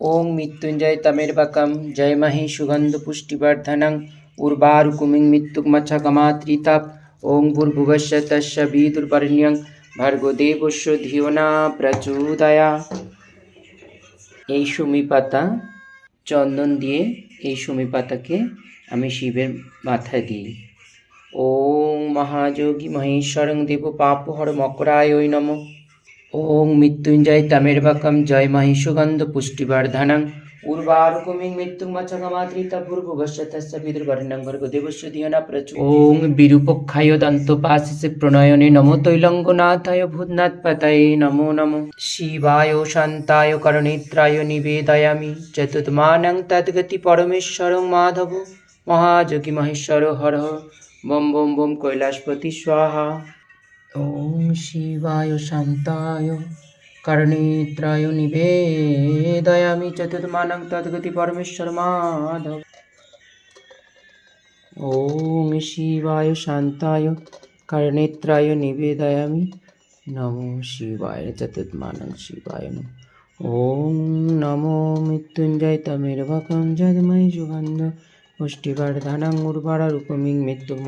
ओं मृत्युंजय तमेर्वकं जयमहि सुगन्धपुष्टिवर्धनम् उर्वारुकमिं मृत्युर्मच्छकमात्रिताप ओं भूर्भुवस्सुः तस्य विदुर्वरेण्यं भर्गो देवस्य धियो न प्रचोदयात्। এই সুমি পাতা চন্দন দিয়ে এই সুমি পাতাকে আমি শিবের মাথায় দিই। ওং মহাযোগী মহেশ্বরং দেব পাপহর মকরায় নমঃ। ওং মৃত্যুঞ্জয় তমের্বকম জয় মহি সুগন্ধ পুষ্টিবর্ধনং উর্বারুকমিং মৃত্যুর্মচ্ছকমাত্রিতা ভূর্ভুবস্সুः তस्य বিদুর্বরেণ্যং ভর্গো দেবस्य ধিयो ন প্রচোদয়াৎ। ওং বিরূপক্ষায় দন্তপাশে প্রণয়নে নমো তৈলঙ্গনাথায় ভূতনাথপতয়ে নমো নমঃ। শিবায় শান্তায় করণেত্রায় নিবেদয়ামি চতুর্মানং তদ্গতি পরমেশ্বরং মাধব মহাযোগী মহেশ্বর হর বম বম বম কৈলাসপতি স্বাহা। ওং শিবায় শান্তায় করণেত্রায় নিবেদয়ামি চতুর্মানং তদ্গতি পরমেশ্বর মাধব। ওং শিবায় শান্তায় করণেত্রায় নিবেদয়ামি নমো শিবায় চতুর্মানং শিবায় নমঃ। ওং নমো মৃত্যুঞ্জয় তমের্বকম যদমহি সুগন্ধ পুষ্টিবর্ধনং উর্বারুকমিং মৃত্যুর্ম।